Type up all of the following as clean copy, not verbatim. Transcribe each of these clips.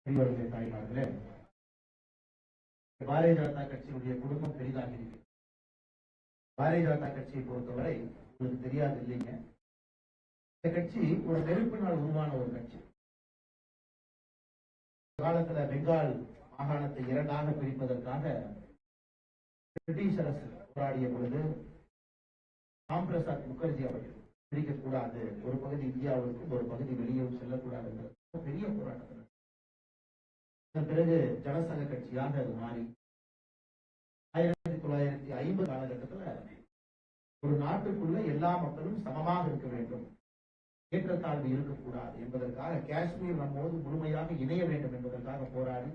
பெரியவர்களே, தாய்மார்களே, பாரதிய ஜனதா கட்சியினுடைய குடும்பம் பெரிதாக இருக்கு. பாரதிய ஜனதா கட்சியை பொறுத்தவரை உங்களுக்கு தெரியாது இல்லைங்க, இந்த கட்சி ஒரு நெருப்பினால் உருவான ஒரு கட்சி. காலத்துல பெங்கால் மாகாணத்தை இரண்டாக பிரிப்பதற்காக பிரிட்டிஷ் அரசு போராடிய பொழுது ராம் பிரசாத் முகர்ஜி அவர்கள் பிரிக்கக்கூடாது, ஒரு பகுதி இந்தியாவிற்கும் ஒரு பகுதி வெளியும் செல்லக்கூடாது என்ற பெரிய போராட்டத்தில் அதன் பிறகு ஜனசங்க கட்சியாக அது மாறி 1950 காலகட்டத்தில் ஒரு நாட்டுக்குள்ள எல்லா மக்களும் சமமாக இருக்க வேண்டும், ஏற்றத்தாழ்வு இருக்கக்கூடாது என்பதற்காக காஷ்மீர் நம்மோடு முழுமையாக இணைய வேண்டும் என்பதற்காக போராடி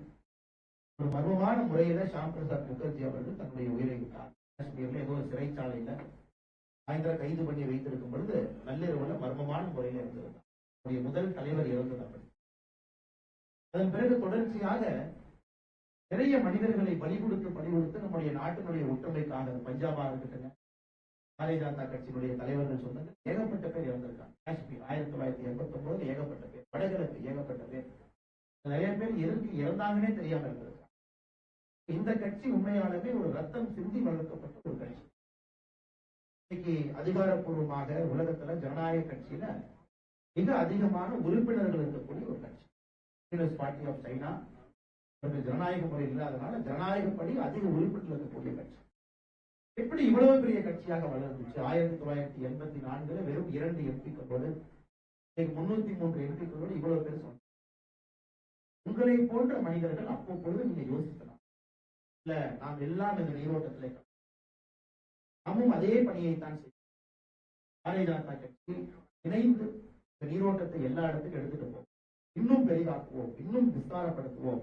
ஒரு மர்மமான முறையில ஷாம் பிரசாத் முகர்ஜி அவர்கள் தன்னுடைய உயிரை விட்டார். காஷ்மீர்ல ஏதோ ஒரு சிறைச்சாலையில கைது பண்ணி வைத்திருக்கும் பொழுது நள்ளிரவுல மர்மமான முறையில இருந்திருந்தார். அவருடைய முதல் தலைவர் இறந்தது அப்படி. அதன் பிறகு தொடர்ச்சியாக நிறைய மனிதர்களை பலி கொடுத்து நம்முடைய நாட்டினுடைய ஒற்றுமைக்காக பஞ்சாபா இருக்கட்டுங்க, பாரதிய ஜனதா கட்சியினுடைய தலைவர்கள் சொன்னது ஏகப்பட்ட பேர் இறந்திருக்காங்க. காஷ்மீர் 1989 ஏகப்பட்ட பேர், வடகிழக்கு ஏகப்பட்ட பேர், நிறைய பேர் எதற்கு இறந்தாங்கன்னே தெரியாம இருந்திருக்காங்க. இந்த கட்சி உண்மையாலுமே ஒரு ரத்தம் சிந்தி வளர்க்கப்பட்ட ஒரு கட்சி. இன்னைக்கு அதிகாரப்பூர்வமாக உலகத்துல ஜனநாயக கட்சியில மிக அதிகமான உறுப்பினர்கள் இருக்கக்கூடிய ஒரு கட்சி. கம்யூனிஸ்ட் பார்ட்டி ஆஃப் சைனா ஜனநாயக முறை இல்லாதனால ஜனநாயகப்படி அதிக உறுப்பினர்கள் இருக்கக்கூடிய கட்சி. எப்படி இவ்வளவு பெரிய கட்சியாக வளர்ந்துச்சு? 1984 வெறும் 2 எம்பிக்களோடு 303 எம்பிக்களோடு இவ்வளவு பேர் சொன்னாங்க. உங்களை போன்ற மனிதர்கள் அப்பொழுது நீங்க யோசிக்கலாம், இல்ல நாம் எல்லாம் இந்த நீரோட்டத்திலே நாமும் அதே பணியைத்தான் செய்யும். பாரதிய ஜனதா கட்சி இணைந்து இந்த நீரோட்டத்தை எல்லா இடத்துக்கும் எடுத்துட்டு போவோம், இன்னும் பெரிதாக்குவோம், இன்னும் விஸ்தாரப்படுத்துவோம்,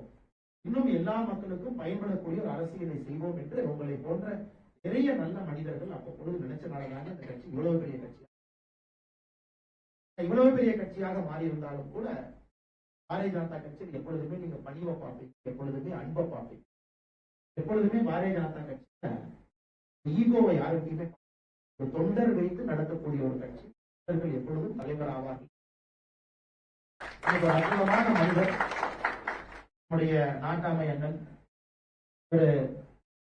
இன்னும் எல்லா மக்களுக்கும் பயன்படக்கூடிய ஒரு அரசியலை செய்வோம் என்று உங்களை போன்ற நிறைய நல்ல மனிதர்கள் அப்பொழுது நினைச்சனாலதான் இந்த கட்சி இவ்வளவு பெரிய கட்சியாக மாறி இருந்தாலும் கூட பாரதிய ஜனதா கட்சியில் எப்பொழுதுமே நீங்க பணிவை பார்ப்பீங்க, எப்பொழுதுமே அன்பை பார்ப்பீங்க, எப்பொழுதுமே பாரதிய ஜனதா கட்சி ஈகோவை யாருக்குமே ஒரு தொண்டர் வைத்து நடத்தக்கூடிய ஒரு கட்சி. தொண்டர்கள் எப்பொழுதும் தலைவர் ஆவார்கள். ஒரு அற்புதமான மனிதர் நம்முடைய நாட்டாமை அண்ணன் ஒரு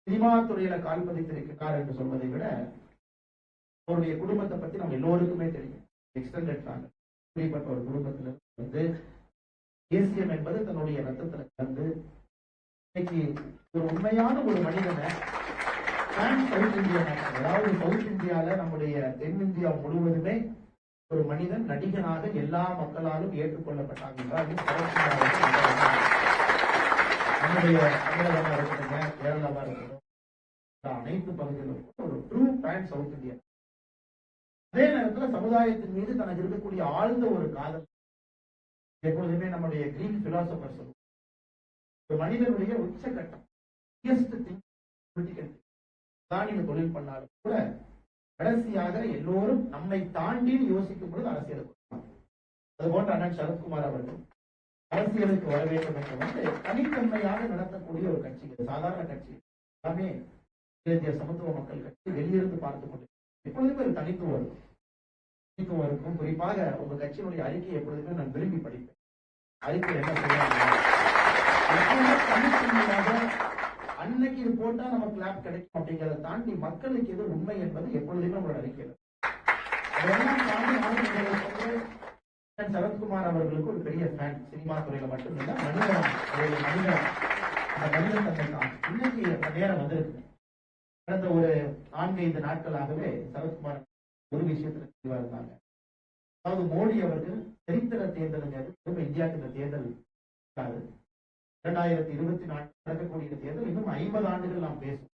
சினிமா துறையில கால் பதித்திருக்கிறார் என்று சொல்வதை விட அவருடைய குடும்பத்தை பத்தி நம்ம எல்லோருக்குமே தெரியும். எக்ஸ்டெண்டட் ஃபேமிலி, இப்படிப்பட்ட ஒரு குடும்பத்தில வந்து தேசியம் என்பது தன்னுடைய ரத்தத்துல கலந்து இன்னைக்கு ஒரு உண்மையான ஒரு மனிதனை சவுத் இந்தியா, அதாவது சவுத் இந்தியால நம்முடைய தென்னிந்தியா முழுவதுமே ஒரு மனிதன் நடிகனாக எல்லா மக்களாலும் ஏற்றுக்கொள்ளப்பட்டாங்க என்றால் நம்முடைய தமிழகமா இருக்கட்டுங்க, கேரளாவா இருக்கட்டும், அனைத்து பகுதிகளும் ஒரு ட்ரூ ஃபேன் சவுத் இந்தியா. அதே நேரத்தில் சமுதாயத்தின் மீது தனக்கு இருக்கக்கூடிய ஆழ்ந்த ஒரு காதல். எப்பொழுதுமே நம்முடைய கிரீக் பிலாசபர் சொல்லுவோம், ஒரு மனிதனுடைய உச்சகட்டம் தான் நீங்க தொழில் பண்ணாலும் கூட கடைசியாக எல்லோரும் நம்மை தாண்டி யோசிக்கும் பொழுது அரசியலுக்கு அது போன்ற அண்ணன் சரத்குமார் அவர்கள் அரசியலுக்கு வர வேண்டும் என்று வந்து தனித்தன்மையாக நடத்தக்கூடிய ஒரு கட்சி, சாதாரண கட்சி எல்லாமே தேசிய சமத்துவ மக்கள் கட்சி. வெளியிருந்து பார்த்து கொண்டு எப்பொழுதுமே ஒரு தனித்துவம் இருக்கும். குறிப்பாக உங்க கட்சியினுடைய அறிக்கை எப்பொழுதுமே நான் விரும்பி படிப்பேன். அறிக்கை என்ன சொல்றாங்க, அன்னைக்கு இது போட்டா நம்ம கிளாப் கிடைக்கும் அப்படிங்கிறத தாண்டி மக்களுக்கு எது உண்மை என்பது எப்பொழுதுமே உங்களோட அறிக்கையில். அதெல்லாம் தாண்டி சரத்குமார் அவர்களுக்கு ஒரு பெரிய ஃபேன், சினிமா துறையில மட்டுமில்ல மனிதத்தன்மை தான். இன்னைக்கு நேரம் வந்திருக்கு. கடந்த ஒரு 4-5 நாட்களாகவே சரத்குமார் ஒரு விஷயத்துல தெளிவா இருந்தாங்க. அதாவது மோடி அவர்கள் சரித்திர தேர்தல் இந்தியாவுக்கு இந்த தேர்தல் 2024 நடக்கக்கூடிய தேர்தல் இன்னும் 50 ஆண்டுகள் நாம் பேசுவோம்.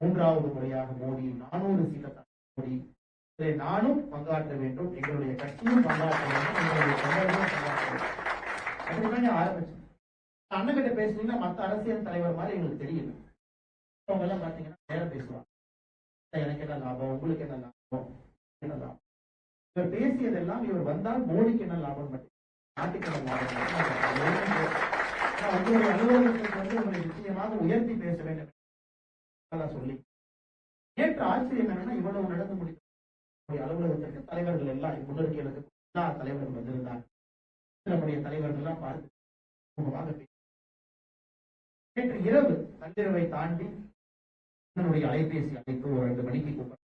3வது முறையாக மோடி 400 சீட்டை மோடி, இதை நானும் பங்காற்ற வேண்டும், எங்களுடைய கட்சியும் பங்காற்ற வேண்டும், எங்களுடைய தொண்டர்களும் பங்காற்ற வேண்டும் அப்படிதான் ஆரம்பிச்சு. அண்ணன் கிட்ட பேசுனீங்கன்னா மற்ற அரசியல் தலைவர் மாதிரி எங்களுக்கு தெரியல. அவங்க எல்லாம் பாத்தீங்கன்னா நேரம் பேசுவாங்க, எனக்கு என்ன லாபம், உங்களுக்கு என்ன லாபம், என்ன லாபம். இவர் பேசியதெல்லாம் இவர் வந்தால் மோடிக்கு என்ன லாபம் மட்டும், நாட்டுக்கு என்ன லாபம், உங்களுடைய அலுவலகத்திற்கு வந்து உங்களை நிச்சயமாக உயர்த்தி பேச வேண்டும் சொல்லி நேற்று ஆச்சரியம் என்னன்னா இவ்வளவு நடந்து முடியும். அலுவலகத்திற்கு தலைவர்கள் எல்லாம் முன்னெடுக்கைகளுக்கு எல்லா தலைவர்கள் வந்திருந்தாங்க. நம்முடைய தலைவர்கள் எல்லாம் பார்த்து நேற்று இரவு நள்ளிரவை தாண்டி என்னுடைய அலைபேசி அழைத்து ஒரு 2 மணிக்கு கூப்பிட்டேன்.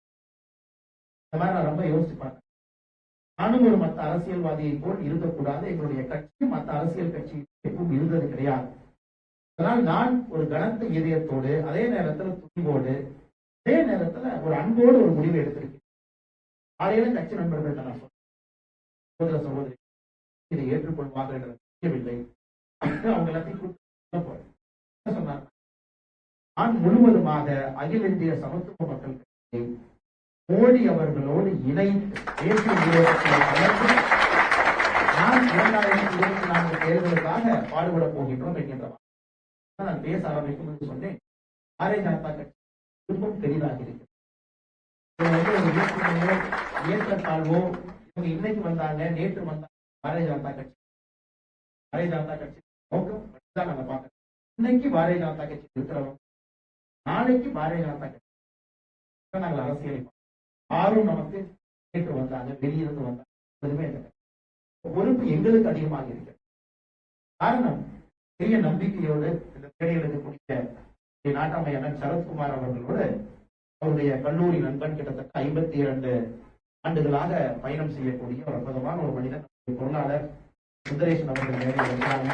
இந்த மாதிரி நான் ரொம்ப யோசிச்சு பார்த்தேன். நானும் ஒரு மற்ற அரசியல்வாதியை போல் இருக்கக்கூடாது. எங்களுடைய கட்சி மற்ற அரசியல் கட்சி எப்பவும் இருந்தது கிடையாது. அதனால் நான் ஒரு கனத்த இதயத்தோடு, அதே நேரத்தில் துணிவோடு, அதே நேரத்தில் ஒரு அன்போடு ஒரு முடிவை எடுத்திருக்கேன். காலையில கட்சி நண்பர்கள்ட்ட நான் சொன்னேன், சகோதரி இதை ஏற்றுக்கொள்வார்கள் என்று தெரியவில்லை. அவங்க எல்லாத்தையும் சொன்னார். நான் முழுவதுமாக அகில இந்திய சமத்துவ மக்கள் கட்சியை மோடி அவர்களோடு இணைத்து தேசிய நிறுவனத்தில் கலந்து நான் 2024 தேர்தலுக்காக பாடுபடப் போகின்றோம் என்கின்ற நான் பேச ஆரம்பிக்கும் என்று சொன்னேன். பாரதிய ஜனதா கட்சி குடும்பம் பெரிதாக இருக்கிறது. ஏற்றத்தாழ்வோ இவங்க இன்னைக்கு வந்தாங்க நேற்று வந்தாங்க. பாரதிய ஜனதா கட்சி நோக்கம் தான் நாங்க பார்க்கறோம். இன்னைக்கு பாரதிய ஜனதா கட்சி இருக்கிறவங்க நாளைக்கு பாரதிய ஜனதா கட்சி நாங்கள் அரசியலை யாரும் நமக்கு நேற்று வந்தாங்க, வெளியிருந்து வந்தாங்க. எதுவுமே பொறுப்பு எங்களுக்கு அதிகமாக இருக்கிறது. காரணம் பெரிய நம்பிக்கையோடு இந்த தேடையில் இருக்கக்கூடிய நாட்டாமை அண்ணன் சரத்குமார் அவர்களோடு அவருடைய கல்லூரி நண்பன் கிட்டத்தட்ட 52 ஆண்டுகளாக பயணம் செய்யக்கூடிய ஒரு அற்புதமான ஒரு மனிதன் பொருளாளர் சுந்தரேசன் அவர்கள் நேரில் இருக்கிறாங்க.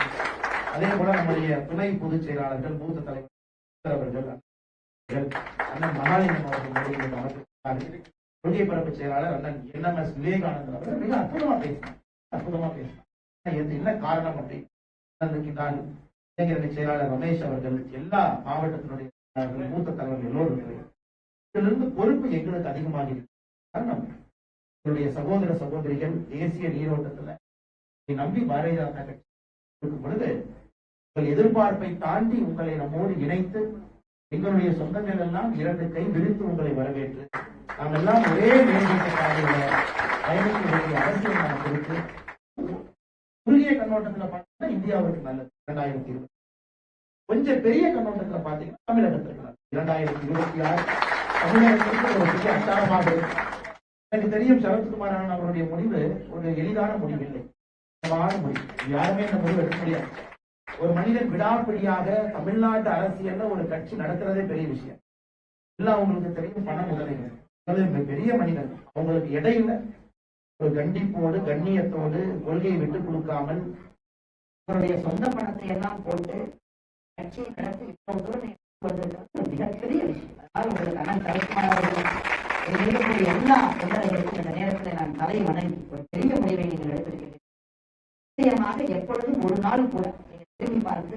அதே போல நம்முடைய துணை பொதுச் செயலாளர்கள் மூத்த தலைவர் அவர்கள் அண்ணன் மகாலிங்கம் அவர்கள் நேரில் அமர்ந்திருக்கிறார்கள். கொள்கை பரப்பு செயலாளர் அண்ணன் NMS விவேகானந்தன் அவர்கள் மிக அற்புதமா பேசினார். என்ன காரணம் அப்படின்னு நான் இளைஞரணி செயலாளர் ரமேஷ் அவர்கள், எல்லா மாவட்டத்தினுடைய மூத்த தலைவர்கள் எல்லோரும் இதிலிருந்து பொறுப்பு எங்களுக்கு அதிகமாக இருக்கு. காரணம் என்னுடைய சகோதர சகோதரிகள் தேசிய நீரோட்டத்துல நம்பி பாரதிய ஜனதா கட்சி இருக்கும் பொழுது உங்கள் எதிர்பார்ப்பை தாண்டி உங்களை நம்மோடு இணைத்து எங்களுடைய சொந்தங்கள் எல்லாம் 2 கை விரித்து உங்களை வரவேற்று நாம் எல்லாம் ஒரே மேம்பட்ட பாதையில பயணிக்க வேண்டிய அவசியம் நமக்கு இருக்கு. குறுகிய கண்ணோட்டத்துல பார்த்தீங்கன்னா இந்தியாவுக்கு நல்லது 2020. கொஞ்சம் பெரிய கண்ணோட்டத்துல பாத்தீங்கன்னா தமிழகத்திற்கு 2026 தமிழகத்திற்கு ஒரு பெரிய அச்சாரமாக இருக்கு. எனக்கு தெரியும் சரத்குமார் அவருடைய முடிவு ஒரு எளிதான முடிவு இல்லை, முடிவு. யாருமே இந்த முடிவு எடுக்க முடியாது. ஒரு மனிதன் விடாப்பிடியாக தமிழ்நாட்டு அரசியல்ல ஒரு கட்சி நடத்துறதே பெரிய விஷயம். எல்லாம் உங்களுக்கு தெரியும், பண முதலீடு பெரிய மனிதன். அவங்களுக்கு இடையில ஒரு கண்டிப்போடு கண்ணியத்தோடு கொள்கையை விட்டுக் கொடுக்காமல் அவருடைய சொந்த பணத்தை எல்லாம் போட்டு கட்சியை நடத்தி இவ்வளவு மிகப்பெரிய விஷயம். அதனால் உங்களுக்கு அண்ணன் சரத்குமார் அவர்கள் இருக்கக்கூடிய எல்லா தொண்டர்களுக்கும் இந்த நேரத்தில் நான் தலை வணங்கி ஒரு பெரிய முடிவை நீங்கள் எடுத்திருக்கிறீர்கள். நிச்சயமாக எப்பொழுதும் ஒரு நாள் கூட திரும்பி பார்த்து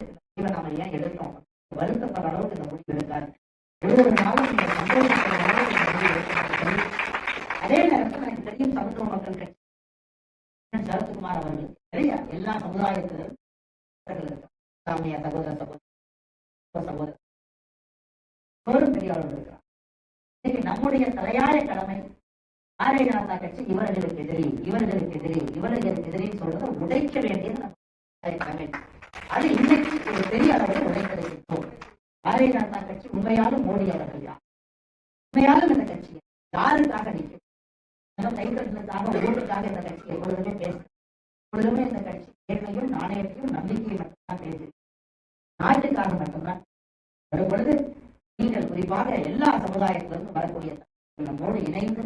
நாம ஏன் எடுத்தோம் வருத்தப்படுற அளவுக்கு இந்த முடிவு எடுத்தார். ஒவ்வொரு நாளும் நீங்க சந்தோஷப்படுற அளவுக்கு இந்த முடிவு எடுத்து அதே நேரத்தில் எனக்கு தெரியும் சமத்துவ மக்கள் கட்சி சரத்குமார் அவர்கள் நிறைய எல்லா சமுதாயத்திலும் சாமியா சகோதர சகோதரர் எல்லோரும் பெரியவர்கள் இருக்கிறார். இன்னைக்கு நம்முடைய தலையாய கடமை பாரதிய ஜனதா கட்சி இவர்களுக்கு எதிரி சொல்றதை உடைக்க வேண்டியது நம்ம கடமை. அது இன்னைக்கு ஒரு பெரிய அளவில் உடைத்திருக்கிறோம். பாரதிய ஜனதா கட்சி உண்மையாலும் மோடி அவர்கள் யார், உண்மையாலும் இந்த கட்சி யாருக்காக நிற்கும், கைத்தட்டுக்காக ஓட்டுக்காக இந்த கட்சி எப்பொழுதுமே பேசும். எப்பொழுதுமே இந்த கட்சி நேர்மையும் நாணயத்தையும் நம்பிக்கையும் மட்டும்தான் பேசுது. நாட்டுக்காக மட்டும்தான் வரும் பொழுது நீங்கள் குறிப்பாக எல்லா சமுதாயத்திலிருந்து வரக்கூடிய நம்மோடு இணைந்து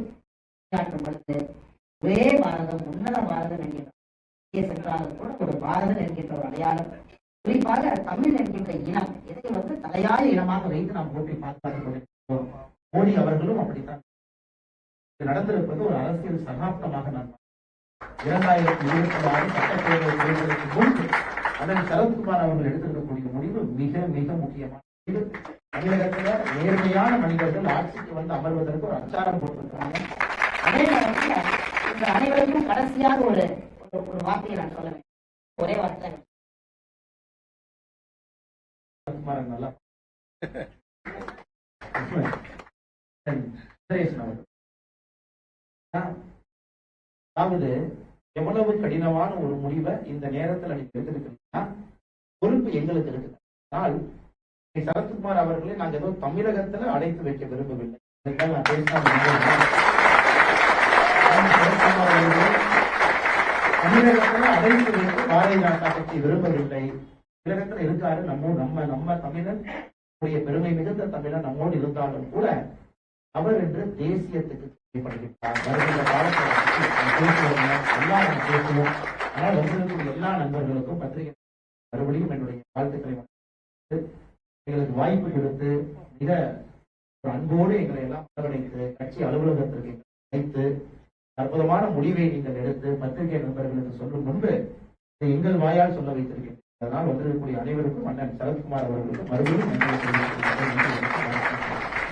காட்டும் பொழுது ஒரே பாரதம் உன்னத பாரதம் என்கின்ற சென்றாலும் கூட ஒரு பாரதம் என்கின்ற ஒரு அடையாளம், குறிப்பாக தமிழ் என்கின்ற இனம் இதை தலையாய இனமாக வைத்து நாம் போட்டி பாதுகாத்துக் கொண்டிருக்கிறோம். மோடி அவர்களும் அப்படித்தான் நடந்திருப்பது ஒரு அரசியல் சகாப்தமாக நான் 2026 சட்டப்பேரவை தேர்தலுக்கு முன்பு அதன் சரத்குமார் அவர்கள் எடுத்திருக்கக்கூடிய முடிவு மிக மிக முக்கியமான முடிவு. தமிழகத்துல நேர்மையான மனிதர்கள் ஆட்சிக்கு அமர்வதற்கு ஒரு அச்சாரம் போட்டிருக்கிறாங்க. அதே நேரத்தில் இந்த அனைவருக்கும் கடைசியாக ஒரு வார்த்தையை நான் சொல்ல வேண்டும். ஒரே வார்த்தை நல்லா அதாவது எவ்வளவு கடினமான ஒரு முடிவை இந்த நேரத்தில் நீங்க எடுத்திருக்கீங்கன்னா பொறுப்பு எங்களுக்கு இருக்கு. ஆனால் சரத்குமார் அவர்களை நாங்கள் ஏதோ தமிழகத்துல அடைத்து வைக்க விரும்பவில்லை. நான் தமிழகத்துல அடைத்து வைக்க பாரதிய ஜனதா கட்சி விரும்பவில்லை. இடத்துல இருக்காரு. நம்ம தமிழன் பெருமை மிகுந்த தமிழன் நம்மோடு இருந்தாலும் கூட அவர் என்று தேசியத்துக்கு செய்யப்படுகிறார். வருகின்ற காலத்தில் எல்லாம் பேசுவோம். ஆனால் வந்திருக்கும் எல்லா நண்பர்களுக்கும் பத்திரிகை மறுபடியும் என்னுடைய வாழ்த்துக்களை எங்களுக்கு வாய்ப்பு கொடுத்து மிக ஒரு அன்போடு எங்களை எல்லாம் வரவழைத்து கட்சி அலுவலகத்திற்கு வைத்து அற்புதமான முடிவை நீங்கள் எடுத்து பத்திரிகை நண்பர்களுக்கு சொல்லும் முன்பு எங்கள் வாயால் சொல்ல வைத்திருக்கிறேன். அதனால் வந்திருக்கக்கூடிய அனைவருக்கும் அண்ணன் சரத்குமார் அவர்களுக்கு மறுபடியும் நன்றி தெரிவித்துக் கொள்கிறேன்.